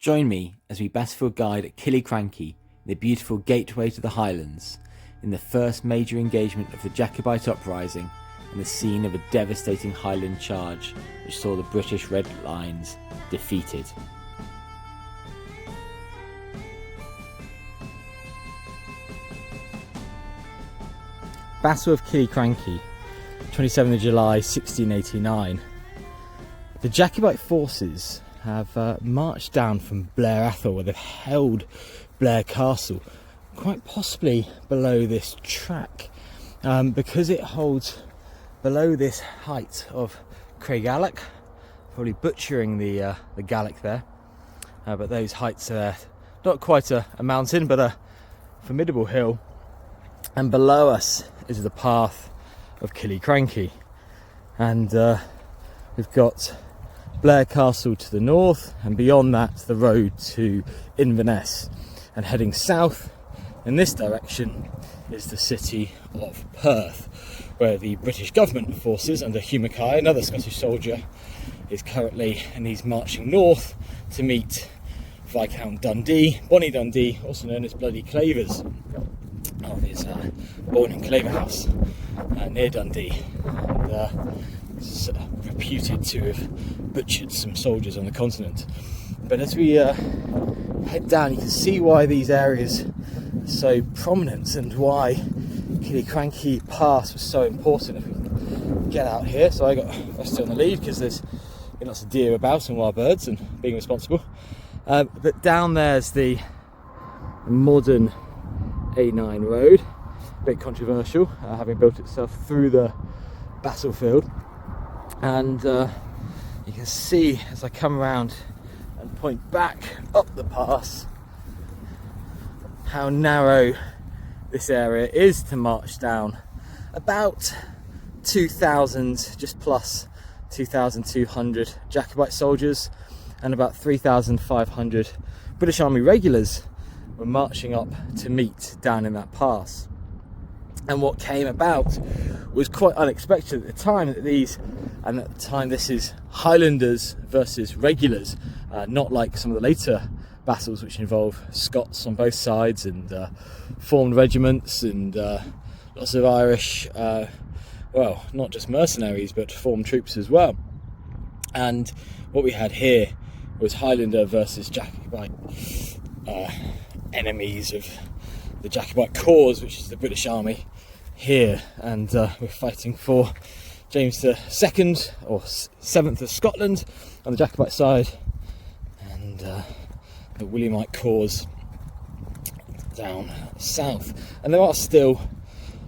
Join me as we battlefield guide at Killiecrankie, the beautiful gateway to the Highlands, in the first major engagement of the Jacobite uprising and the scene of a devastating Highland charge which saw the British Red Lines defeated. Battle of Killiecrankie, 27th of July 1689. The Jacobite forces have marched down from Blair Athol, where they've held Blair Castle, quite possibly below this track, because it holds below this height of Craigalach, probably butchering the Gaelic there, but those heights are not quite a mountain but a formidable hill, and below us is the path of Killiecrankie, and we've got Blair Castle to the north, and beyond that the road to Inverness, and heading south in this direction is the city of Perth, where the British government forces under Hugh Mackay, another Scottish soldier, is currently, and he's marching north to meet Viscount Dundee, Bonnie Dundee, also known as Bloody Clavers, of his born in Claverhouse near Dundee, and is reputed to have butchered some soldiers on the continent. But as we head down, you can see why these areas are so prominent and why Killiecrankie Pass was so important. If we get out here, so I got Rusty on the lead because there's been lots of deer about and wild birds and being responsible. But down there's the modern A9 road, a bit controversial, having built itself through the battlefield, and you can see as I come around and point back up the pass how narrow this area is to march down. About 2,000, just plus 2,200 Jacobite soldiers and about 3,500 British Army regulars were marching up to meet down in that pass. And what came about was quite unexpected at the time, this is Highlanders versus regulars, not like some of the later battles which involve Scots on both sides and formed regiments and lots of Irish, well, not just mercenaries but formed troops as well. And what we had here was Highlander versus Jacobite enemies of the Jacobite cause, which is the British Army here, and we're fighting for James II or 7th of Scotland on the Jacobite side, and the Williamite cause down south. And there are still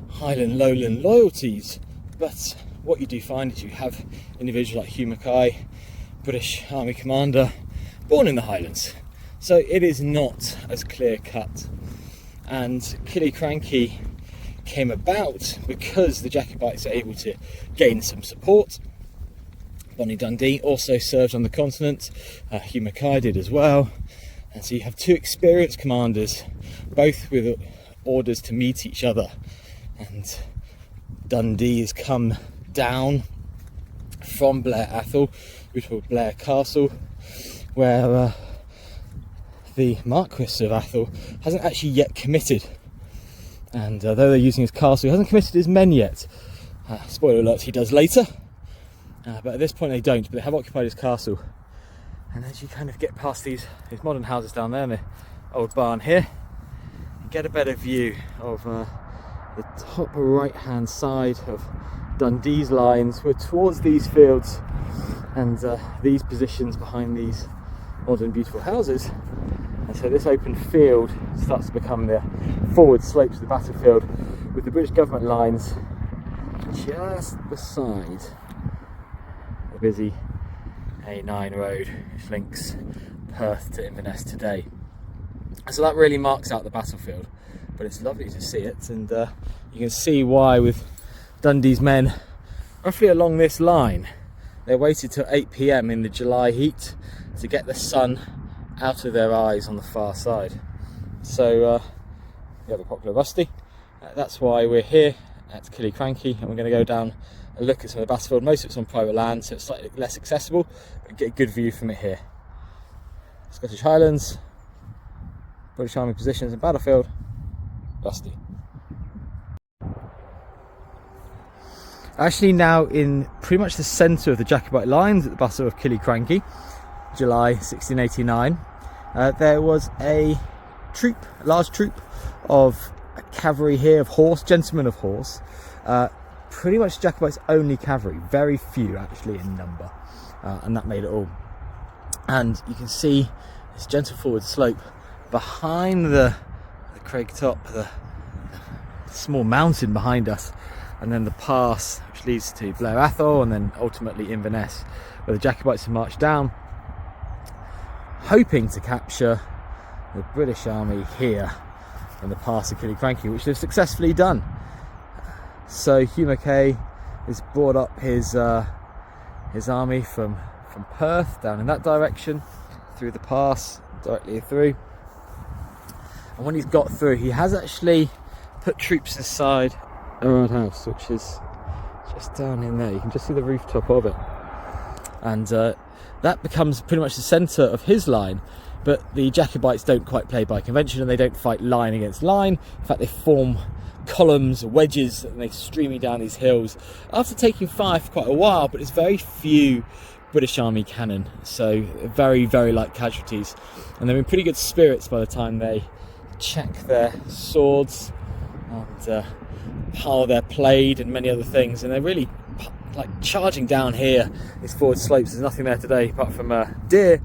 Highland Lowland loyalties, but what you do find is you have individuals like Hugh Mackay, British Army commander, born in the Highlands, so it is not as clear cut. And Killiecrankie came about because the Jacobites are able to gain some support. Bonnie Dundee also served on the continent, Hugh Mackay did as well, and so you have two experienced commanders, both with orders to meet each other. And Dundee has come down from Blair Athol, which was Blair Castle, where the Marquis of Athol hasn't actually yet committed, and though they're using his castle, he hasn't committed his men yet. Spoiler alert, he does later, but at this point they don't, but they have occupied his castle. And as you kind of get past these modern houses down there and the old barn here, you get a better view of the top right hand side of Dundee's lines. We're towards these fields and these positions behind these modern beautiful houses, and so this open field starts to become the forward slopes of the battlefield, with the British government lines just beside the busy A9 road which links Perth to Inverness today. So that really marks out the battlefield, but it's lovely to see it, and you can see why with Dundee's men roughly along this line. They waited till 8 PM in the July heat to get the sun out of their eyes on the far side. So the other popular Rusty, that's why we're here at Killiecrankie, and we're going to go down and look at some of the battlefield. Most of it's on private land, so it's slightly less accessible, but get a good view from it here. Scottish Highlands, British Army positions and battlefield, Dusty. Actually now in pretty much the centre of the Jacobite lines at the Battle of Killiecrankie, July 1689, there was a large troop of cavalry here, of horse, gentlemen of horse, pretty much Jacobites' only cavalry, very few actually in number, and that made it all. And you can see this gentle forward slope behind the crag top, the small mountain behind us, and then the pass which leads to Blair Athol and then ultimately Inverness, where the Jacobites have marched down, hoping to capture the British army here in the pass of Killiecrankie, which they've successfully done. So Hugh Mackay has brought up his army from Perth down in that direction, through the pass, directly through. And when he's got through, he has actually put troops inside Erard House, which is just down in there. You can just see the rooftop of it. And that becomes pretty much the centre of his line. But the Jacobites don't quite play by convention, and they don't fight line against line. In fact, they form columns, wedges, and they're streaming down these hills after taking fire for quite a while, but it's very few British Army cannon, so very, very light casualties. And they're in pretty good spirits by the time they check their swords and pile their plaid and many other things, and they're really like charging down here these forward slopes. There's nothing there today apart from deer.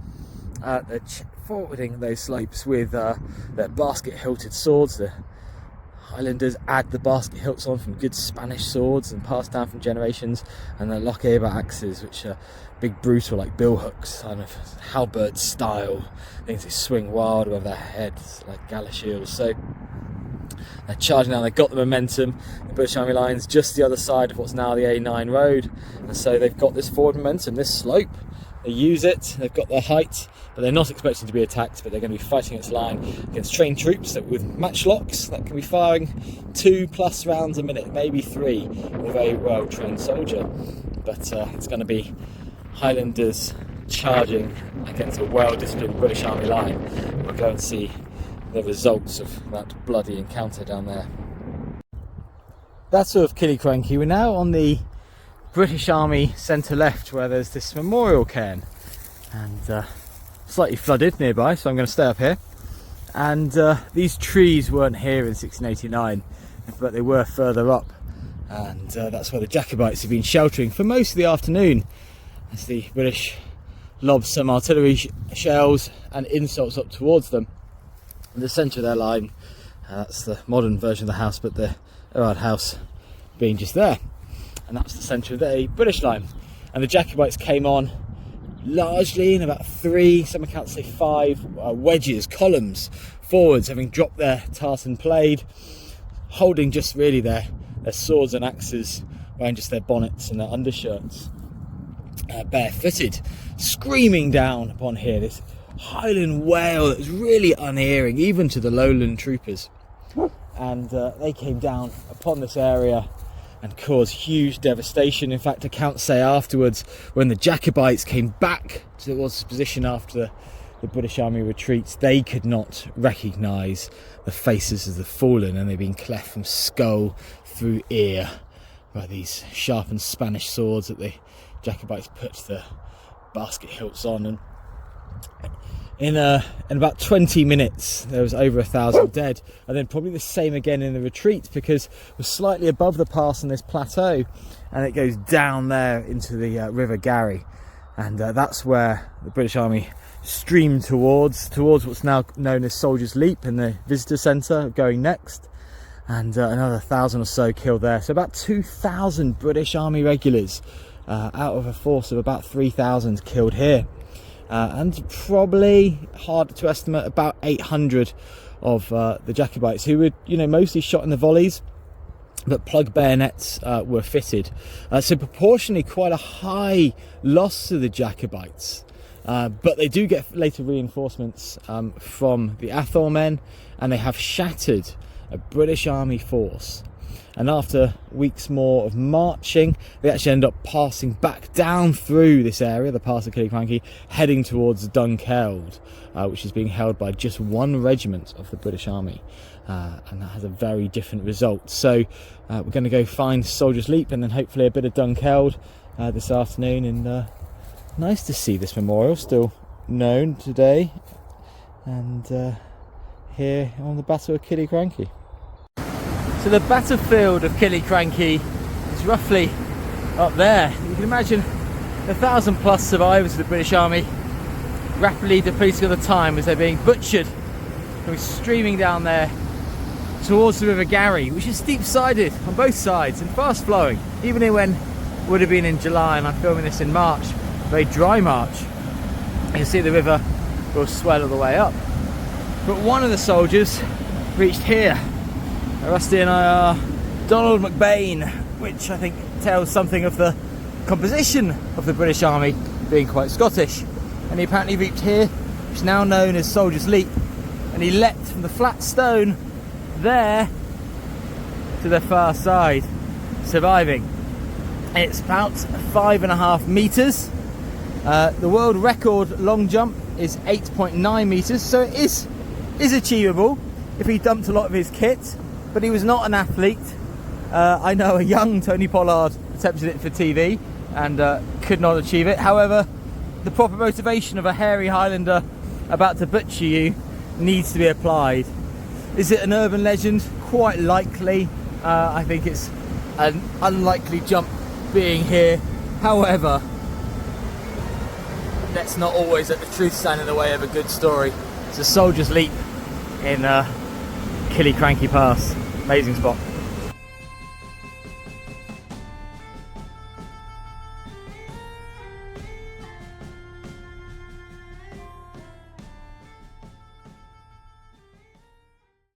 They're forwarding those slopes with their basket hilted swords. The Highlanders add the basket hilts on from good Spanish swords and passed down from generations, and the Lochaber axes, which are big, brutal, like billhooks, kind of halberd style things. They swing wild above their heads like gala shields. So they're charging down. They've got the momentum. The British Army line's just the other side of what's now the A9 road, and so they've got this forward momentum, this slope. They use it. They've got their height, but they're not expecting to be attacked, but they're going to be fighting its line against trained troops that with matchlocks that can be firing 2+ rounds a minute, maybe 3, with a very well trained soldier. But it's going to be Highlanders charging against a well disciplined British Army line. We'll go and see the results of that bloody encounter down there. Battle of Killiecrankie. We're now on the British Army centre left, where there's this memorial cairn, and slightly flooded nearby, so I'm going to stay up here. And these trees weren't here in 1689, but they were further up, and that's where the Jacobites have been sheltering for most of the afternoon as the British lob some artillery shells and insults up towards them. In the centre of their line, that's the modern version of the house, but the Erard House being just there. And that's the centre of the British line. And the Jacobites came on largely in about 3, some accounts say 5 wedges, columns forwards, having dropped their tartan plaid, holding just really their swords and axes, wearing just their bonnets and their undershirts, barefooted, screaming down upon here this Highland wail that was really unerring even to the lowland troopers. And they came down upon this area and caused huge devastation. In fact, accounts say afterwards, when the Jacobites came back towards the position after the British Army retreats, they could not recognise the faces of the fallen, and they'd been cleft from skull through ear by these sharpened Spanish swords that the Jacobites put the basket hilts on. And in about 20 minutes there was over 1,000 dead, and then probably the same again in the retreat, because we're slightly above the pass on this plateau and it goes down there into the River Garry, and that's where the British Army streamed towards what's now known as Soldiers' Leap in the visitor centre, going next, and another 1,000 or so killed there. So about 2,000 British Army regulars out of a force of about 3,000 killed here. And probably, hard to estimate, about 800 of the Jacobites, who were, mostly shot in the volleys, but plug bayonets were fitted. So proportionally quite a high loss to the Jacobites. But they do get later reinforcements from the Athol men, and they have shattered a British Army force And after weeks more of marching, they actually end up passing back down through this area, the pass of Killiecrankie, heading towards Dunkeld, which is being held by just one regiment of the British Army. And that has a very different result. So we're going to go find Soldier's Leap and then hopefully a bit of Dunkeld this afternoon. And nice to see this memorial still known today, and here on the Battle of Killiecrankie. So the battlefield of Killiecrankie is roughly up there. You can imagine 1,000+ survivors of the British Army rapidly depleting all the time as they're being butchered, going streaming down there towards the River Garry, which is steep-sided on both sides and fast-flowing. Even when it would have been in July, and I'm filming this in March, a very dry March, you can see the river will swell all the way up. But one of the soldiers reached here. Rusty and I are Donald McBain, which I think tells something of the composition of the British Army being quite Scottish. And he apparently reached here, which is now known as Soldier's Leap, and he leapt from the flat stone there to the far side, surviving. It's about 5.5 meters. The world record long jump is 8.9 meters, so it is achievable if he dumped a lot of his kit. But he was not an athlete. I know a young Tony Pollard attempted it for TV and could not achieve it. However, the proper motivation of a hairy Highlander about to butcher you needs to be applied. Is it an urban legend? Quite likely. I think it's an unlikely jump being here. However, let's not always let the truth stand in the way of a good story. It's a Soldier's Leap in Killiecrankie Pass. Amazing spot.